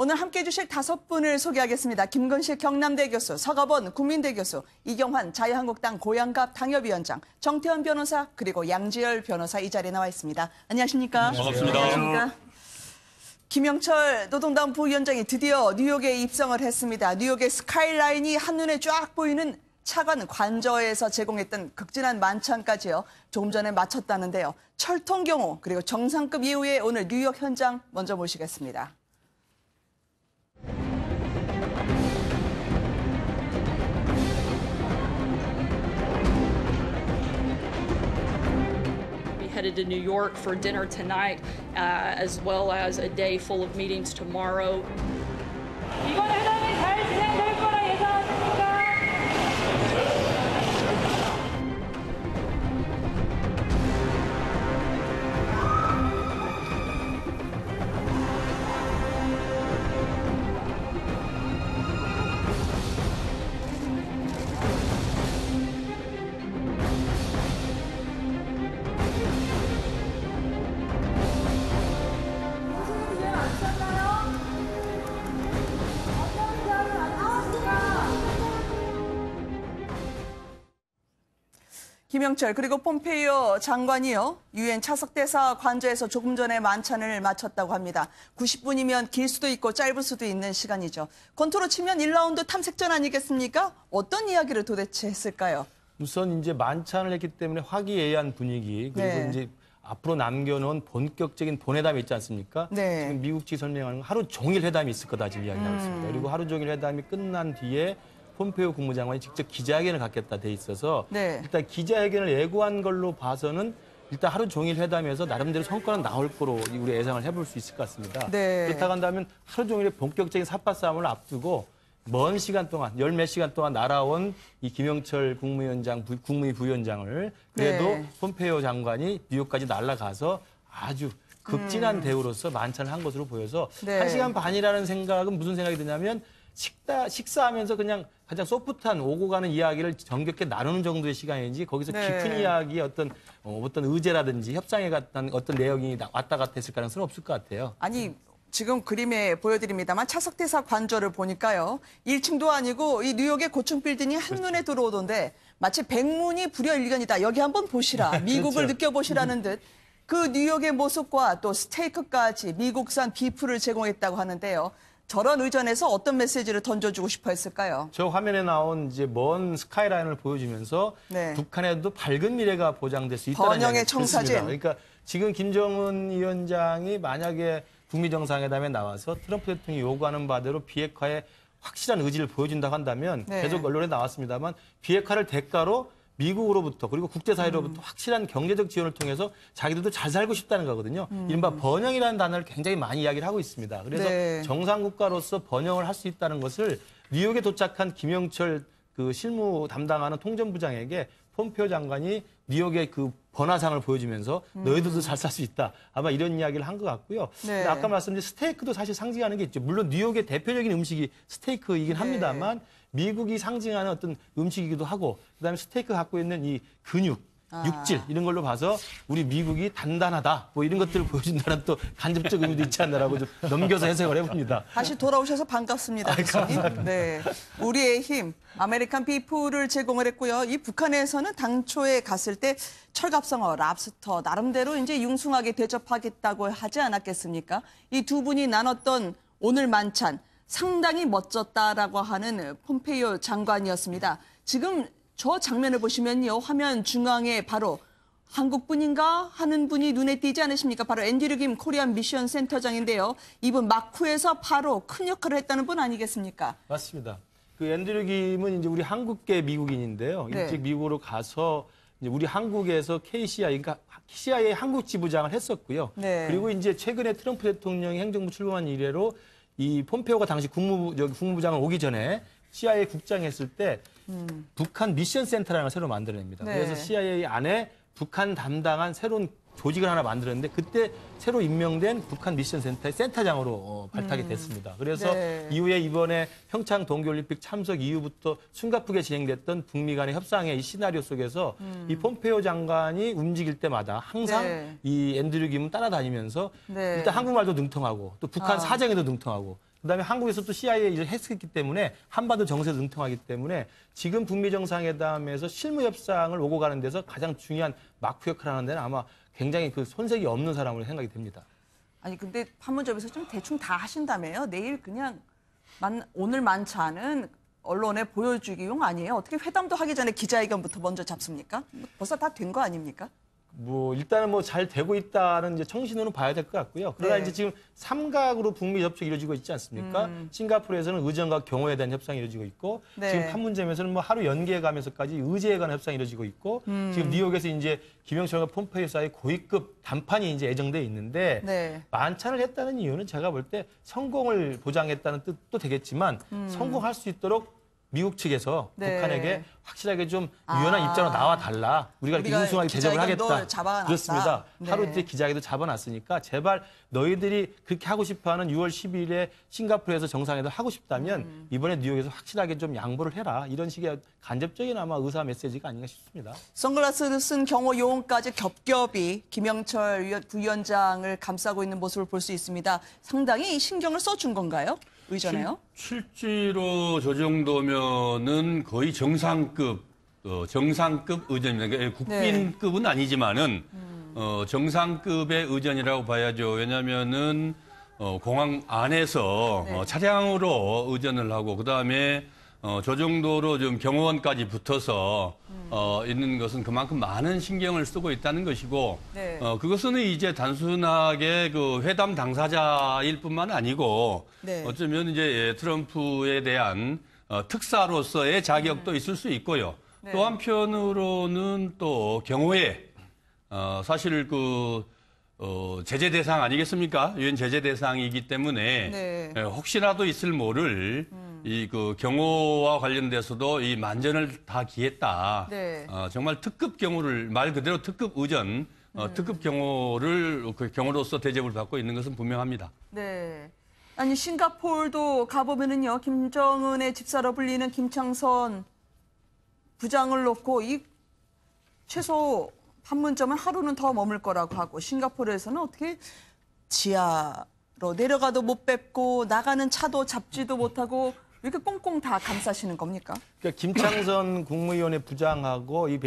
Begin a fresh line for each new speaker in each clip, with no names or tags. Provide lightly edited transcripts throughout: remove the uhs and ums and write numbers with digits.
오늘 함께해 주실 5분을 소개하겠습니다. 김건실 경남대 교수, 서가번 국민대 교수, 이경환 자유한국당 고양갑 당협위원장, 정태원 변호사, 그리고 양지열 변호사 이 자리에 나와 있습니다. 안녕하십니까?
반갑습니다.
안녕하십니까? 김영철 노동당 부위원장이 드디어 뉴욕에 입성을 했습니다. 뉴욕의 스카이라인이 한눈에 쫙 보이는 차관 관저에서 제공했던 극진한 만찬까지요. 조금 전에 마쳤다는데요. 철통 경호 그리고 정상급 예우의 오늘 뉴욕 현장 먼저 모시겠습니다.
Headed to New York for dinner tonight, as well as a day full of meetings tomorrow.
이번 회담이 잘 진행될 거라 예상하십니까?
김영철 그리고 폼페이오 장관이요. 유엔 차석대사 관저에서 조금 전에 만찬을 마쳤다고 합니다. 90분이면 길 수도 있고 짧을 수도 있는 시간이죠. 권투로 치면 1라운드 탐색전 아니겠습니까? 어떤 이야기를 도대체 했을까요?
우선 이제 만찬을 했기 때문에 화기애애한 분위기 그리고
네.
이제 앞으로 남겨놓은 본격적인 본회담이 있지 않습니까?
네.
지금 미국 측이 설명하는 건 하루 종일 회담이 있을 거다 지금 이야기하고 있습니다. 그리고 하루 종일 회담이 끝난 뒤에 폼페이오 국무장관이 직접 기자회견을 갖겠다 돼 있어서
네.
일단 기자회견을 예고한 걸로 봐서는 일단 하루 종일 회담에서 나름대로 성과는 나올 거로 우리 예상을 해볼 수 있을 것 같습니다.
네.
그렇다고 한다면 하루 종일의 본격적인 삿바 싸움을 앞두고 먼 시간 동안, 열 몇 시간 동안 날아온 이 김영철 국무위 부위원장을 그래도
네.
폼페이오 장관이 뉴욕까지 날아가서 아주 극진한 대우로서 만찬을 한 것으로 보여서
네.
1시간 반이라는 생각은 무슨 생각이 드냐면 식사하면서 그냥 가장 소프트한 오고 가는 이야기를 정겹게 나누는 정도의 시간인지 거기서
네.
깊은 이야기의 어떤 의제라든지 협상에 갔던 어떤 내용이 왔다 갔다 했을 가능성은 없을 것 같아요.
아니 지금 그림에 보여드립니다만 차석대사 관저를 보니까요. 1층도 아니고 이 뉴욕의 고층 빌딩이 한눈에 들어오던데 마치 백문이 불여일견이다. 여기 한번 보시라. 미국을
그렇죠.
느껴보시라는 듯. 그 뉴욕의 모습과 또 스테이크까지 미국산 비프를 제공했다고 하는데요. 저런 의전에서 어떤 메시지를 던져주고 싶어 했을까요?
저 화면에 나온 이제 먼 스카이라인을 보여주면서
네.
북한에도 밝은 미래가 보장될 수 있다는
번영의
이야기가
청사진.
있습니다. 그러니까 지금 김정은 위원장이 만약에 북미 정상회담에 나와서 트럼프 대통령이 요구하는 바대로 비핵화에 확실한 의지를 보여준다고 한다면
네.
계속 언론에 나왔습니다만 비핵화를 대가로 미국으로부터 그리고 국제사회로부터 확실한 경제적 지원을 통해서 자기들도 잘 살고 싶다는 거거든요. 이른바 번영이라는 단어를 굉장히 많이 이야기를 하고 있습니다. 그래서
네.
정상국가로서 번영을 할 수 있다는 것을 뉴욕에 도착한 김영철 그 실무 담당하는 통전부장에게 폼페이오 장관이 뉴욕의 그 번화상을 보여주면서 너희들도 잘 살 수 있다. 아마 이런 이야기를 한 것 같고요.
네.
근데 아까 말씀드린 스테이크도 사실 상징하는 게 있죠. 물론 뉴욕의 대표적인 음식이 스테이크이긴 합니다만 미국이 상징하는 어떤 음식이기도 하고 그다음에 스테이크 갖고 있는 이 근육, 육질 이런 걸로 봐서 우리 미국이 단단하다 뭐 이런 것들을 보여준다는 또 간접적 의미도 있지 않나라고 좀 넘겨서 해석을 해봅니다.
다시 돌아오셔서 반갑습니다. 교수님. 네, 우리의 힘, 아메리칸 비프를 제공을 했고요. 이 북한에서는 당초에 갔을 때 철갑성어, 랍스터 나름대로 이제 융숭하게 대접하겠다고 하지 않았겠습니까? 이 두 분이 나눴던 오늘 만찬 상당히 멋졌다라고 하는 폼페이오 장관이었습니다. 지금 저 장면을 보시면요. 화면 중앙에 바로 한국분인가 하는 분이 눈에 띄지 않으십니까? 바로 앤드류 김 코리안 미션 센터장인데요. 이분 마쿠에서 바로 큰 역할을 했다는 분 아니겠습니까?
맞습니다. 그 앤드류 김은 이제 우리 한국계 미국인인데요.
네.
일찍 미국으로 가서 이제 우리 한국에서 KCI, 그러니까 CIA 한국 지부장을 했었고요.
네.
그리고 이제 최근에 트럼프 대통령이 행정부 출범한 이래로 이 폼페오가 당시 국무부장을 오기 전에 CIA 국장했을 때 북한 미션 센터라는 걸 새로 만들어냅니다.
네.
그래서 CIA 안에 북한 담당한 새로운 조직을 하나 만들었는데 그때 새로 임명된 북한 미션 센터의 센터장으로 발탁이 됐습니다. 그래서
네.
이후에 이번에 평창 동계올림픽 참석 이후부터 숨가쁘게 진행됐던 북미 간의 협상의 이 시나리오 속에서 이 폼페이오 장관이 움직일 때마다 항상
네.
이 앤드류 김은 따라다니면서
네.
일단 한국말도 능통하고 또 북한 사정에도 능통하고 그다음에 한국에서 또 CIA 일을 했었기 때문에 한반도 정세도 능통하기 때문에 지금 북미 정상회담에서 실무 협상을 오고 가는 데서 가장 중요한 마크 역할을 하는 데는 아마 굉장히 그 손색이 없는 사람으로 생각이 됩니다.
아니 근데 판문점에서 좀 대충 다 하신다며요. 내일 그냥 오늘 만찬은 언론에 보여주기용 아니에요? 어떻게 회담도 하기 전에 기자회견부터 먼저 잡습니까? 벌써 다 된 거 아닙니까?
뭐 일단은 뭐 잘 되고 있다는 이제 청신호는 봐야 될 것 같고요. 그러나
네.
이제 지금 삼각으로 북미 접촉이 이루어지고 있지 않습니까? 싱가포르에서는 의전과 경호에 대한 협상이 이루어지고 있고
네.
지금 판문점에서는 뭐 하루 연기해 가면서까지 의제에 관한 협상이 이루어지고 있고 지금 뉴욕에서 이제 김영철과 폼페이오 사이 고위급 담판이 이제 예정돼 있는데
네.
만찬을 했다는 이유는 제가 볼 때 성공을 보장했다는 뜻도 되겠지만 성공할 수 있도록 미국 측에서
네.
북한에게 확실하게 좀 유연한 입장으로 나와 달라. 우리가 이렇게 융숭하게 대접을
기자회견도
하겠다.
잡아놨다.
그렇습니다.
네.
하루 뒤에 기자회견도 잡아놨으니까 제발 너희들이 그렇게 하고 싶어하는 6월 10일에 싱가포르에서 정상회담 하고 싶다면 이번에 뉴욕에서 확실하게 좀 양보를 해라. 이런 식의 간접적인 아마 의사 메시지가 아닌가 싶습니다.
선글라스를 쓴 경호 요원까지 겹겹이 김영철 부위원장을 감싸고 있는 모습을 볼 수 있습니다. 상당히 신경을 써준 건가요? 의전에요?
실제로 저 정도면은 거의 정상급 의전입니다. 그러니까 국빈급은 아니지만은 정상급의 의전이라고 봐야죠. 왜냐하면은 공항 안에서
네.
차량으로 의전을 하고 그다음에 저 정도로 좀 경호원까지 붙어서 있는 것은 그만큼 많은 신경을 쓰고 있다는 것이고
네.
그것은 이제 단순하게 그 회담 당사자일 뿐만 아니고
네.
어쩌면 이제 트럼프에 대한 특사로서의 자격도 있을 수 있고요.
네.
또 한편으로는 또 경호에 사실 그 제재 대상 아니겠습니까? 유엔 제재 대상이기 때문에
네.
혹시라도 있을 모를 이 그 경호와 관련돼서도 이 만전을 다 기했다.
네.
정말 특급 경호를 말 그대로 특급 의전, 특급 경호를 그 경호로서 대접을 받고 있는 것은 분명합니다.
네. 아니 싱가포르도 가보면은요 김정은의 집사로 불리는 김창선 부장을 놓고 이 최소 판문점은 하루는 더 머물 거라고 하고 싱가포르에서는 어떻게 지하로 내려가도 못 뵙고 나가는 차도 잡지도 못하고 이렇게 꽁꽁 다 감싸시는 겁니까?
그러니까 김창선 국무위원회 부장하고 이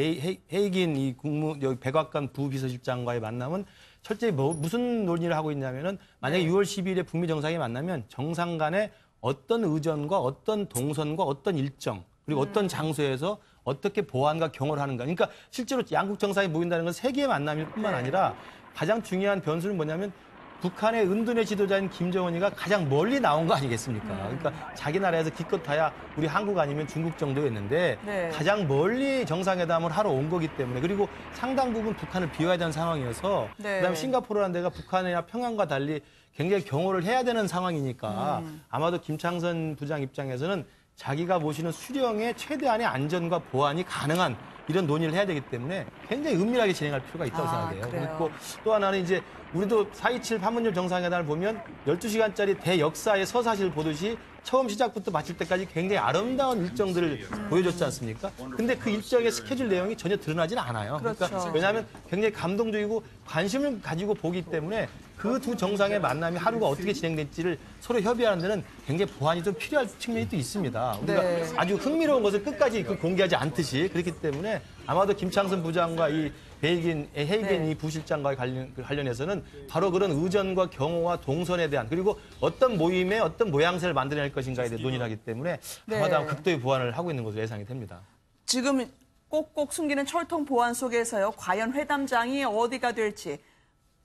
헤이긴 이 여기 백악관 부비서실장과의 만남은 철저히 무슨 논의를 하고 있냐면은 만약에 6월 10일에 북미 정상이 만나면 정상 간에 어떤 의전과 어떤 동선과 어떤 일정 그리고 어떤 장소에서 어떻게 보안과 경호를 하는가. 그러니까 실제로 양국 정상이 모인다는 건 세계의 만남일 뿐만 아니라 가장 중요한 변수는 뭐냐면 북한의 은둔의 지도자인 김정은이가 가장 멀리 나온 거 아니겠습니까? 그러니까 자기 나라에서 기껏 다야 우리 한국 아니면 중국 정도였는데
네.
가장 멀리 정상회담을 하러 온 거기 때문에 그리고 상당 부분 북한을 비워야 되는 상황이어서
네.
그다음에 싱가포르라는 데가 북한이나 평양과 달리 굉장히 경호를 해야 되는 상황이니까 아마도 김창선 부장 입장에서는 자기가 모시는 수령의 최대한의 안전과 보안이 가능한 이런 논의를 해야 되기 때문에 굉장히 은밀하게 진행할 필요가 있다고 생각해요.
그래요?
그리고 또 하나는 이제 우리도 4.27 판문점 정상회담을 보면 12시간짜리 대역사의 서사시를 보듯이 처음 시작부터 마칠 때까지 굉장히 아름다운 일정들을 보여줬지 않습니까? 근데 그 일정의 스케줄 내용이 전혀 드러나지는 않아요.
그렇죠.
그러니까 왜냐하면 굉장히 감동적이고 관심을 가지고 보기 때문에 그 두 정상의 만남이 하루가 어떻게 진행될지를 서로 협의하는 데는 굉장히 보완이 좀 필요할 측면이 또 있습니다. 우리가
네.
아주 흥미로운 것을 끝까지 공개하지 않듯이 그렇기 때문에 아마도 김창선 부장과 이 헤이긴
네.
이 부실장과 관련해서는 바로 그런 의전과 경호와 동선에 대한 그리고 어떤 모임에 어떤 모양새를 만들어낼 것인가에 대해 논의를 하기 때문에
네.
아마도 극도의 보완을 하고 있는 것으로 예상이 됩니다.
지금 꼭꼭 숨기는 철통 보안 속에서요. 과연 회담장이 어디가 될지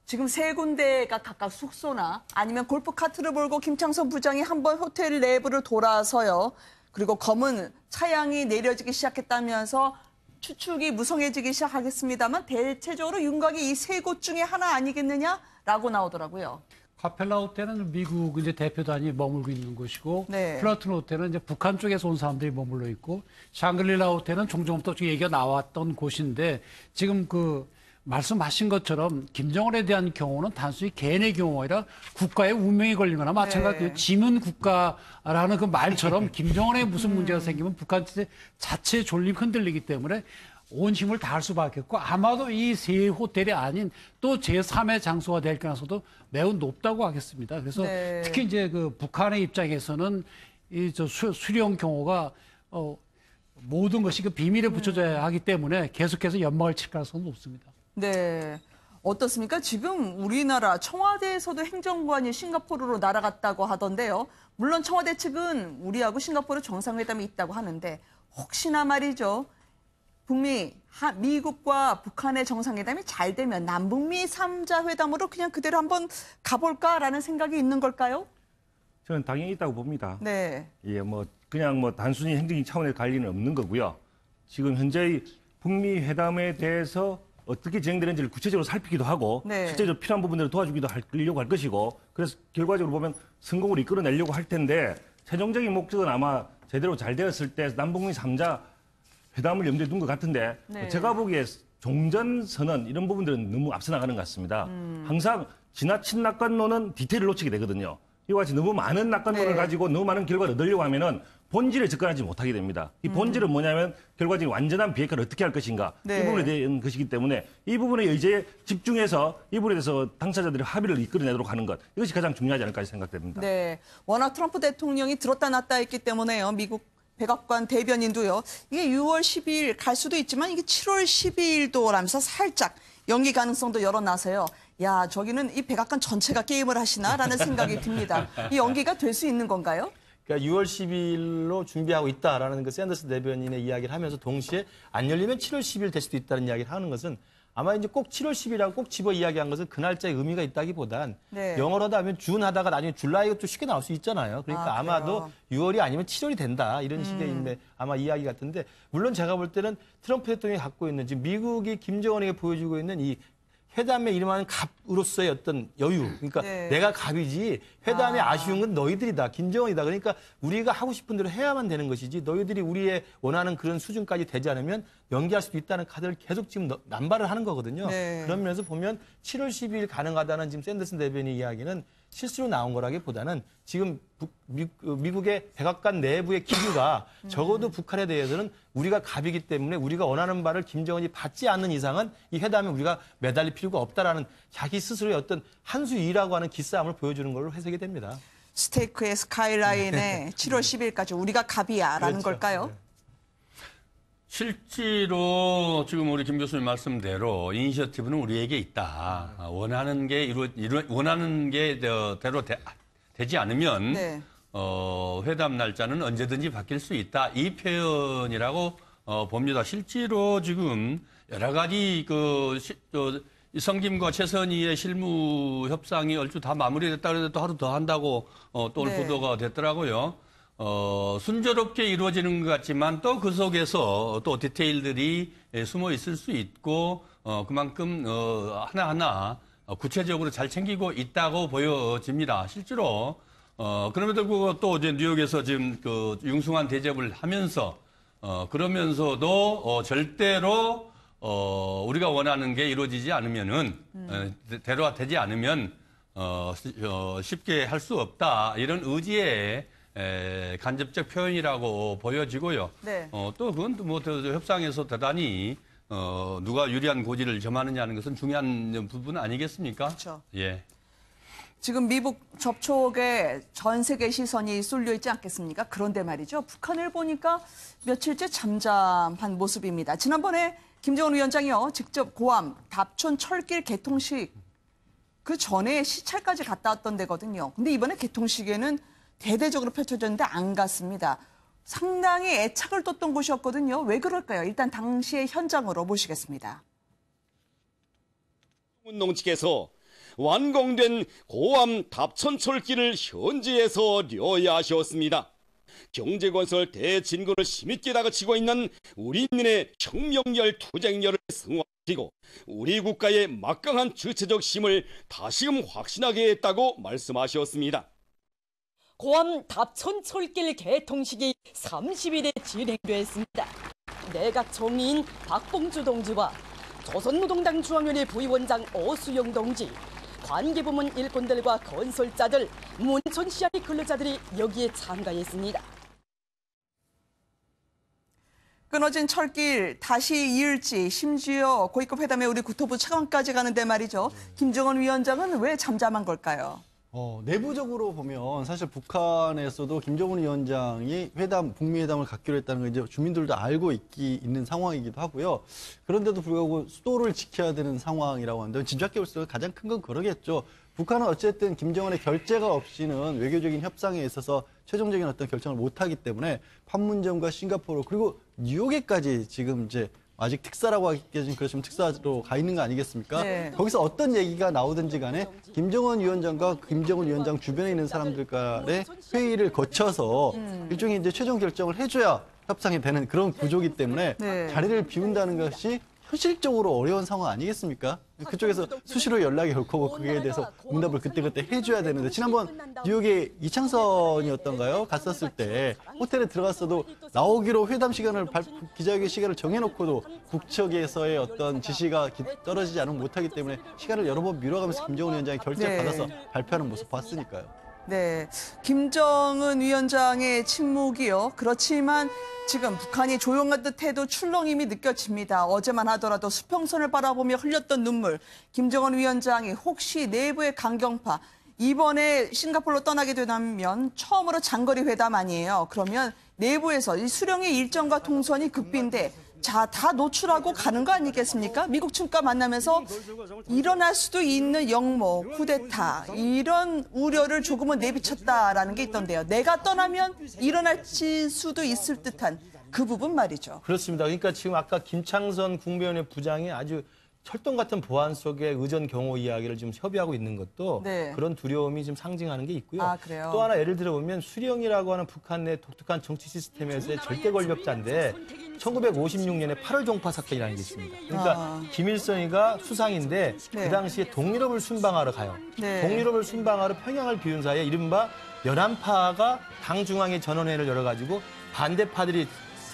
지금 세 군데가 각각 숙소나 아니면 골프 카트를 몰고 김창선 부장이 한번 호텔 내부를 돌아서요. 그리고 검은 차양이 내려지기 시작했다면서 추측이 무성해지기 시작하겠습니다만 대체적으로 윤곽이 이 세 곳 중에 하나 아니겠느냐라고 나오더라고요.
카펠라 호텔은 미국 이제 대표단이 머물고 있는 곳이고,
네.
플라툰 호텔은 이제 북한 쪽에서 온 사람들이 머물러 있고, 샹글릴라 호텔은 종종부터 얘기가 나왔던 곳인데, 지금 그 말씀하신 것처럼 김정은에 대한 경우는 단순히 개인의 경우가 아니라 국가의 운명이 걸린 거나 마찬가지예요.
네.
지문 국가라는 그 말처럼 김정은에 무슨 문제가 생기면 북한 자체의 존립 흔들리기 때문에 온 힘을 다할 수밖에 없고 아마도 이 세 호텔이 아닌 또 제3의 장소가 될 가능성도 매우 높다고 하겠습니다. 그래서
네.
특히 이제 그 북한의 입장에서는 이 저 수령 경호가 모든 것이 그 비밀에 붙여져야 하기 때문에 계속해서 연막을 칠 가능성은 높습니다.
네. 어떻습니까? 지금 우리나라 청와대에서도 행정관이 싱가포르로 날아갔다고 하던데요. 물론 청와대 측은 우리하고 싱가포르 정상회담이 있다고 하는데 혹시나 말이죠. 미국과 북한의 정상회담이 잘 되면 남북미 3자 회담으로 그냥 그대로 한번 가볼까라는 생각이 있는 걸까요?
저는 당연히 있다고 봅니다.
네.
예, 그냥 단순히 행정적인 차원에서 갈 리는 없는 거고요. 지금 현재의 북미 회담에 대해서 어떻게 진행되는지를 구체적으로 살피기도 하고
네.
실제로 필요한 부분들을 도와주기도 하려고 할 것이고 그래서 결과적으로 보면 성공을 이끌어내려고 할 텐데 최종적인 목적은 아마 제대로 잘 되었을 때 남북미 3자 회담을 염두에 둔 것 같은데
네.
제가 보기에 종전선언 이런 부분들은 너무 앞서 나가는 것 같습니다. 항상 지나친 낙관론은 디테일을 놓치게 되거든요. 이와 같이 너무 많은 낙관론을
네.
가지고 너무 많은 결과를 얻으려고 하면은 본질에 접근하지 못하게 됩니다. 이 본질은 뭐냐면 결과적인 완전한 비핵화를 어떻게 할 것인가
네.
이 부분에 대한 것이기 때문에 이 부분에 이제 집중해서 이 부분에 대해서 당사자들의 합의를 이끌어내도록 하는 것 이것이 가장 중요하지 않을까 생각됩니다.
네. 워낙 트럼프 대통령이 들었다 놨다 했기 때문에요. 미국 백악관 대변인도요. 이게 6월 12일 갈 수도 있지만 이게 7월 12일도 라면서 살짝 연기 가능성도 열어놔서요. 야, 저기는 이 백악관 전체가 게임을 하시나라는 생각이 듭니다. 이 연기가 될 수 있는 건가요?
그러니까 6월 12일로 준비하고 있다라는 그 샌더스 대변인의 이야기를 하면서 동시에 안 열리면 7월 10일 될 수도 있다는 이야기를 하는 것은 아마 이제 꼭 7월 10일이라고 꼭 집어 이야기한 것은 그 날짜에 의미가 있다기보단
네.
영어로 하면 준 하다가 나중에 줄라이가 또 쉽게 나올 수 있잖아요. 그러니까 아마도 6월이 아니면 7월이 된다 이런 식의 아마 이야기 같은데 물론 제가 볼 때는 트럼프 대통령이 갖고 있는 지금 미국이 김정은에게 보여주고 있는 이 회담에 이름하는 갑으로서의 어떤 여유. 그러니까
네.
내가 갑이지 회담에 아쉬운 건 너희들이다. 김정은이다. 그러니까 우리가 하고 싶은 대로 해야만 되는 것이지 너희들이 우리의 원하는 그런 수준까지 되지 않으면 연기할 수도 있다는 카드를 계속 지금 남발을 하는 거거든요.
네.
그런 면에서 보면 7월 12일 가능하다는 지금 샌더슨 대변인 이야기는 실수로 나온 거라기보다는 지금 미국의 백악관 내부의 기류가 적어도 북한에 대해서는 우리가 갑이기 때문에 우리가 원하는 바를 김정은이 받지 않는 이상은 이 회담에 우리가 매달릴 필요가 없다라는 자기 스스로의 어떤 한 수 이라고 하는 기싸움을 보여주는 걸로 해석이 됩니다.
스테이크의 스카이라인에 7월 10일까지 우리가 갑이야라는
그렇죠.
걸까요?
실제로 지금 우리 김 교수님 말씀대로 이니셔티브는 우리에게 있다. 원하는 게 원하는 게 대로 되지 않으면
네.
회담 날짜는 언제든지 바뀔 수 있다. 이 표현이라고 봅니다. 실제로 지금 여러 가지 이 성김과 최선희의 실무 협상이 얼추 다 마무리됐다 그래도 또 하루 더 한다고 또 오늘
네.
보도가 됐더라고요. 순조롭게 이루어지는 것 같지만 또 그 속에서 또 디테일들이 숨어 있을 수 있고 그만큼 하나하나 구체적으로 잘 챙기고 있다고 보여집니다. 실제로 그럼에도 불구하고 또 이제 뉴욕에서 지금 그 융숭한 대접을 하면서 그러면서도 절대로 우리가 원하는 게 이루어지지 않으면은 대로가 되지 않으면 쉽게 할 수 없다 이런 의지의 간접적 표현이라고 보여지고요.
네.
또 그건 뭐 협상에서 대단히 누가 유리한 고지를 점하느냐는 것은 중요한 부분 아니겠습니까?
그렇죠.
예.
지금 미국 접촉에 전 세계 시선이 쏠려 있지 않겠습니까? 그런데 말이죠. 북한을 보니까 며칠째 잠잠한 모습입니다. 지난번에 김정은 위원장이요. 직접 고암 답촌 철길 개통식 그 전에 시찰까지 갔다 왔던 데거든요. 근데 이번에 개통식에는 대대적으로 펼쳐졌는데 안 갔습니다. 상당히 애착을 뒀던 곳이었거든요. 왜 그럴까요? 일단 당시의 현장으로 모시겠습니다.
농측에서 완공된 고암 답천철길을 현지에서 려야하셨습니다. 경제건설 대진군을 힘있게 다그치고 있는 우리인민의 혁명열 투쟁열을 승화시키고 우리 국가의 막강한 주체적 힘을 다시금 확신하게 했다고 말씀하셨습니다.
고암 답천철길 개통식이 30일에 진행됐습니다. 내각 정의인 박봉주 동지와 조선노동당 중앙위원회 부위원장 오수영 동지, 관계부문 일꾼들과 건설자들, 문촌 시야리 근로자들이 여기에 참가했습니다.
끊어진 철길 다시 이을지 심지어 고위급 회담에 우리 국토부 차관까지 가는데 말이죠. 김정은 위원장은 왜 잠잠한 걸까요?
내부적으로 보면 사실 북한에서도 김정은 위원장이 북미 회담을 갖기로 했다는 걸 이제 주민들도 알고 있는 상황이기도 하고요. 그런데도 불구하고 수도를 지켜야 되는 상황이라고 하는데 짐작해 볼 수 있는 가장 큰 건 그러겠죠. 북한은 어쨌든 김정은의 결재가 없이는 외교적인 협상에 있어서 최종적인 어떤 결정을 못하기 때문에 판문점과 싱가포르 그리고 뉴욕에까지 지금 이제 아직 특사라고 하기까지는 그렇지만 특사로 가 있는 거 아니겠습니까?
네.
거기서 어떤 얘기가 나오든지 간에 김정은 위원장과 김정은 위원장 주변에 있는 사람들 간의 회의를 거쳐서 일종의 이제 최종 결정을 해줘야 협상이 되는 그런 구조이기 때문에
네.
자리를 비운다는 것이 현실적으로 어려운 상황 아니겠습니까? 그쪽에서 수시로 연락이 올 거고 그에 대해서 응답을 그때그때 해줘야 되는데 지난번 뉴욕에 이창선이었던가요? 갔었을 때 호텔에 들어갔어도 나오기로 회담 시간을 기자회견 시간을 정해놓고도 국측에서의 어떤 지시가 떨어지지 않으면 못하기 때문에 시간을 여러 번 미뤄가면서 김정은 위원장이 결재를
네.
받아서 발표하는 모습 봤으니까요.
네, 김정은 위원장의 침묵이요. 그렇지만 지금 북한이 조용한 듯해도 출렁임이 느껴집니다. 어제만 하더라도 수평선을 바라보며 흘렸던 눈물. 김정은 위원장이 혹시 내부의 강경파, 이번에 싱가포르로 떠나게 된다면 처음으로 장거리 회담 아니에요. 그러면 내부에서 이 수령의 일정과 동선이 급비인데 자, 다 노출하고 가는 거 아니겠습니까? 미국 측과 만나면서 일어날 수도 있는 영모, 쿠데타 이런 우려를 조금은 내비쳤다라는 게 있던데요. 내가 떠나면 일어날 수도 있을 듯한 그 부분 말이죠.
그렇습니다. 그러니까 지금 아까 김창선 국무위원회 부장이 아주 철동 같은 보안 속에 의전 경호 이야기를 지금 협의하고 있는 것도
네.
그런 두려움이 좀 상징하는 게 있고요.
아, 그래요?
또 하나 예를 들어보면 수령이라고 하는 북한 내 독특한 정치 시스템에서의 절대 권력자인데 1956년에 8월 종파 사건이라는 게 있습니다. 그러니까 김일성이가 수상인데
네.
그 당시에 동유럽을 순방하러 가요.
네.
동유럽을 순방하러 평양을 비운 사이에 이른바 연안파가 당 중앙의 전원회를 열어가지고 반대파들이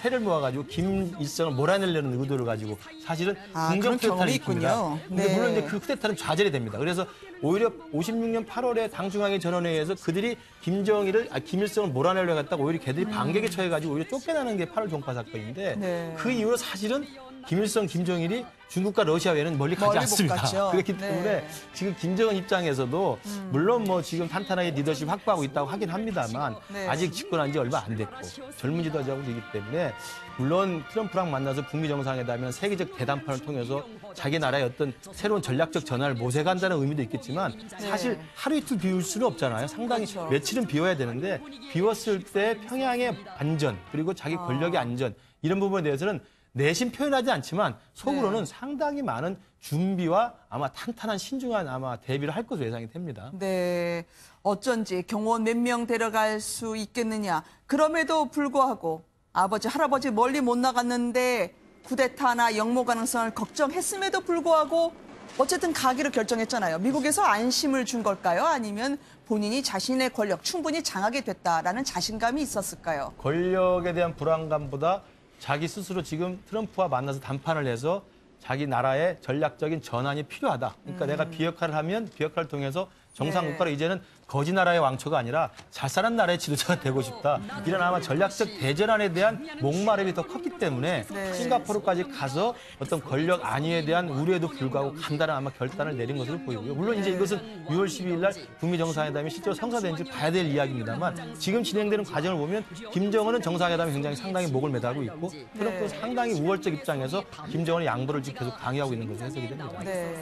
세를 모아가지고 김일성을 몰아내려는 의도를 가지고 사실은
그런
궁정 쿠데타를
경험이
일으킵니다.
있군요.
근데
네.
물론 이제 그 쿠데타는 좌절이 됩니다. 그래서 오히려 56년 8월에 당 중앙의 전원회의에서 그들이 김일성을 몰아내려고 했다가 오히려 걔들이 반격에 처해가지고 오히려 쫓겨나는 게 8월 종파 사건인데
네.
그 이후로 사실은 김일성, 김정일이 중국과 러시아 외에는 멀리 가지
멀리 못
않습니다.
갔죠.
그렇기
네.
때문에 지금 김정은 입장에서도 물론 뭐 지금 탄탄하게 리더십 확보하고 있다고 하긴 합니다만
네.
아직 집권한 지 얼마 안 됐고 젊은 지도자이기 때문에 물론 트럼프랑 만나서 북미 정상회담이나 세계적 대담판을 통해서 자기 나라의 어떤 새로운 전략적 전환을 모색한다는 의미도 있겠지만 사실 하루 이틀 비울 수는 없잖아요. 상당히
그렇죠.
며칠은 비워야 되는데 비웠을 때 평양의 안전 그리고 자기 권력의 안전 이런 부분에 대해서는 내심 표현하지 않지만 속으로는 상당히 많은 준비와 아마 탄탄한 신중한 아마 대비를 할 것으로 예상이 됩니다.
네, 어쩐지 경호원 몇 명 데려갈 수 있겠느냐. 그럼에도 불구하고 아버지, 할아버지 멀리 못 나갔는데 쿠데타나 역모 가능성을 걱정했음에도 불구하고 어쨌든 가기로 결정했잖아요. 미국에서 안심을 준 걸까요? 아니면 본인이 자신의 권력 충분히 장악이 됐다라는 자신감이 있었을까요?
권력에 대한 불안감보다 자기 스스로 지금 트럼프와 만나서 담판을 해서 자기 나라의 전략적인 전환이 필요하다. 그러니까 내가 비역할을 하면 비역할을 통해서 정상국가로 이제는 거지 나라의 왕초가 아니라 잘 사는 나라의 지도자가 되고 싶다. 이런 아마 전략적 대전환에 대한 목마름이 더 컸기 때문에 싱가포르까지 가서 어떤 권력 안위에 대한 우려에도 불구하고 간단한 아마 결단을 내린 것으로 보이고요. 물론 이제 이것은 6월 12일 날 북미 정상회담이 실제로 성사된지 봐야 될 이야기입니다만 지금 진행되는 과정을 보면 김정은은 정상회담에 굉장히 상당히 목을 매달고 있고 트럼프는 상당히 우월적 입장에서 김정은의 양보를 지금 계속 강요하고 있는 것으로 해석이 됩니다.
네.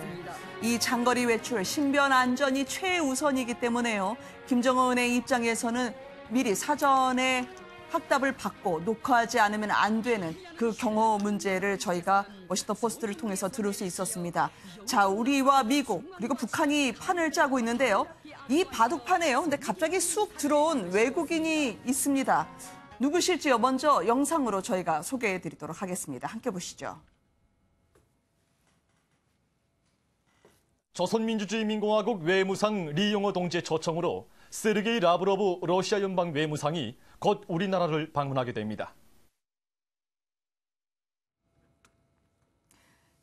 이 장거리 외출, 신변 안전이 최우선이기 때문에요. 김정은의 입장에서는 미리 사전에 확답을 받고 녹화하지 않으면 안 되는 그 경호 문제를 저희가 워싱턴 포스트를 통해서 들을 수 있었습니다. 자, 우리와 미국 그리고 북한이 판을 짜고 있는데요. 이 바둑판에요. 근데 갑자기 쑥 들어온 외국인이 있습니다. 누구실지요? 먼저 영상으로 저희가 소개해드리도록 하겠습니다. 함께 보시죠.
조선민주주의민공화국 외무상 리용호 동지의 초청으로 세르게이 라브로브 러시아 연방 외무상이 곧 우리나라를 방문하게 됩니다.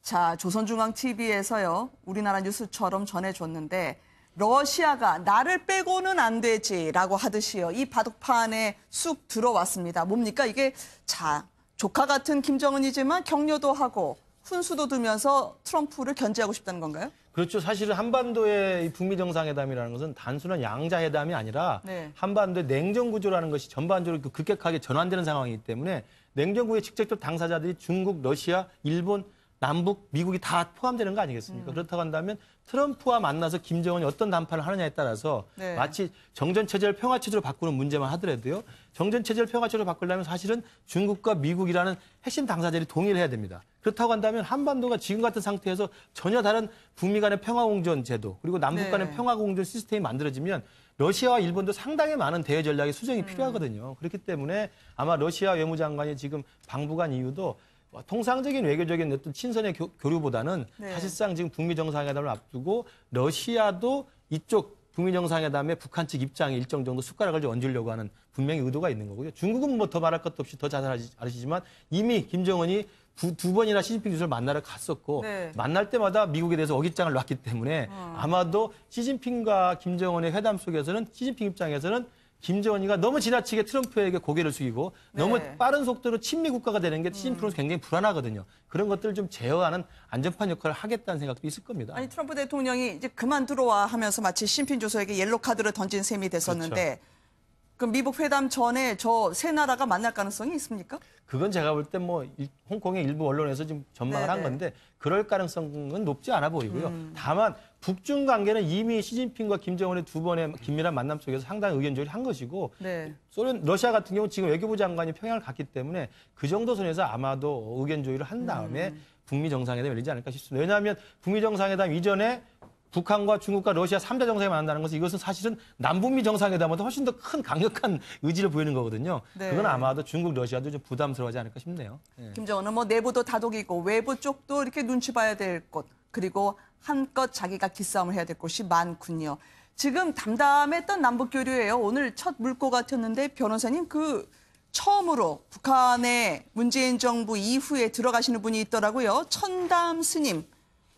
자, 조선중앙TV에서요. 우리나라 뉴스처럼 전해줬는데 러시아가 나를 빼고는 안 되지라고 하듯이요. 이 바둑판에 쑥 들어왔습니다. 뭡니까? 이게 자, 조카 같은 김정은이지만 격려도 하고 훈수도 두면서 트럼프를 견제하고 싶다는 건가요?
그렇죠. 사실은 한반도의 이 북미 정상회담이라는 것은 단순한 양자회담이 아니라
네.
한반도의 냉전 구조라는 것이 전반적으로 급격하게 전환되는 상황이기 때문에 냉전 구조의 직접적 당사자들이 중국, 러시아, 일본, 남북, 미국이 다 포함되는 거 아니겠습니까? 그렇다고 한다면 트럼프와 만나서 김정은이 어떤 담판을 하느냐에 따라서
네.
마치 정전체제를 평화체제로 바꾸는 문제만 하더라도요. 정전체제를 평화체제로 바꾸려면 사실은 중국과 미국이라는 핵심 당사자들이 동의를 해야 됩니다. 그렇다고 한다면 한반도가 지금 같은 상태에서 전혀 다른 북미 간의 평화공존 제도 그리고 남북 간의
네.
평화공존 시스템이 만들어지면 러시아와 일본도 상당히 많은 대외 전략의 수정이 필요하거든요. 그렇기 때문에 아마 러시아 외무장관이 지금 방북한 이유도 통상적인 외교적인 어떤 친선의 교류보다는
네.
사실상 지금 북미 정상회담을 앞두고 러시아도 이쪽 북미 정상회담에 북한 측 입장에 일정 정도 숟가락을 좀 얹으려고 하는 분명히 의도가 있는 거고요. 중국은 뭐 더 말할 것도 없이 더 잘 아시지만 이미 김정은이 두 번이나 시진핑 주석을 만나러 갔었고
네.
만날 때마다 미국에 대해서 어깃장을 놨기 때문에 아마도 시진핑과 김정은의 회담 속에서는 시진핑 입장에서는 김정은이가 너무 지나치게 트럼프에게 고개를 숙이고
네.
너무 빠른 속도로 친미 국가가 되는 게 시진핑으로서 굉장히 불안하거든요. 그런 것들을 좀 제어하는 안전판 역할을 하겠다는 생각도 있을 겁니다.
아니 트럼프 대통령이 이제 그만 들어와 하면서 마치 시진핑 주석에게 옐로 카드를 던진 셈이 됐었는데 그럼 미국 회담 전에 저 세 나라가 만날 가능성이 있습니까?
그건 제가 볼 때 뭐 홍콩의 일부 언론에서 지금 전망을
네네.
한 건데 그럴 가능성은 높지 않아 보이고요. 다만 북중 관계는 이미 시진핑과 김정은의 두 번의 긴밀한 만남 속에서 상당히 의견 조율을 한 것이고
네.
러시아 같은 경우 지금 외교부 장관이 평양을 갔기 때문에 그 정도 선에서 아마도 의견 조율을 한 다음에 북미 정상회담이 열리지 않을까 싶습니다. 왜냐하면 북미 정상회담 이전에 북한과 중국과 러시아 3자 정상이 만난다는 것은 이것은 사실은 남북미 정상회담보다 훨씬 더 큰 강력한 의지를 보이는 거거든요.
네.
그건 아마도 중국, 러시아도 좀 부담스러워하지 않을까 싶네요. 네.
김정은은 뭐 내부도 다독이고 외부 쪽도 이렇게 눈치 봐야 될 곳 그리고 한껏 자기가 기싸움을 해야 될 곳이 많군요. 지금 담담했던 남북 교류예요. 오늘 첫 물꼬가 튀었는데 변호사님 처음으로 북한의 문재인 정부 이후에 들어가시는 분이 있더라고요. 천담 스님.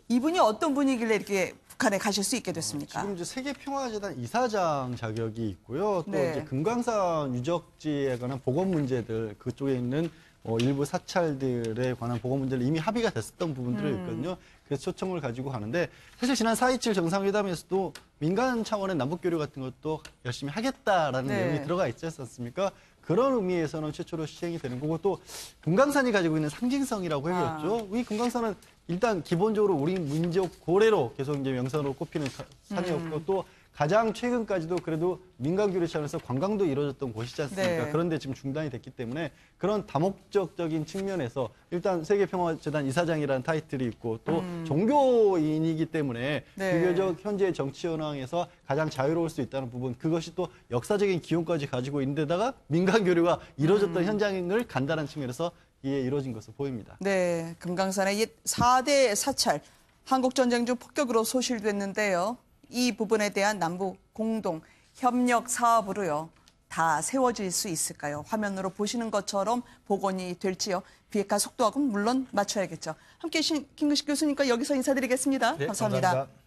이분이 어떤 분이길래 이렇게 북한에 가실 수 있게 됐습니까?
지금 이제 세계평화재단 이사장 자격이 있고요. 또
네.
이제 금강산 유적지에 관한 보건 문제들 그쪽에 있는 일부 사찰들에 관한 보건 문제를 이미 합의가 됐었던 부분들이 있거든요. 그래서 초청을 가지고 가는데 사실 지난 4.27 정상회담에서도 민간 차원의 남북교류 같은 것도 열심히 하겠다라는
네.
내용이 들어가 있지 않습니까? 그런 의미에서는 최초로 시행이 되는 거고 또 금강산이 가지고 있는 상징성이라고 해야겠죠. 이 금강산은 일단 기본적으로 우리 민족 고래로 계속 이제 명산으로 꼽히는 산이었고 또 가장 최근까지도 그래도 민간 교류 차원에서 관광도 이루어졌던 곳이지 않습니까?
네.
그런데 지금 중단이 됐기 때문에 그런 다목적적인 측면에서 일단 세계평화재단 이사장이라는 타이틀이 있고 또 종교인이기 때문에
네.
비교적 현재 정치 현황에서 가장 자유로울 수 있다는 부분 그것이 또 역사적인 기용까지 가지고 있는 데다가 민간 교류가 이루어졌던 현장을 간다는 측면에서 이해 이루어진 것으로 보입니다.
네, 금강산의 옛 4대 사찰, 한국전쟁 중 폭격으로 소실됐는데요. 이 부분에 대한 남북 공동 협력 사업으로요. 다 세워질 수 있을까요? 화면으로 보시는 것처럼 복원이 될지요. 비핵화 속도하고는 물론 맞춰야겠죠. 함께해 주신 김근식 교수님과 여기서 인사드리겠습니다.
네,
감사합니다.
감사합니다.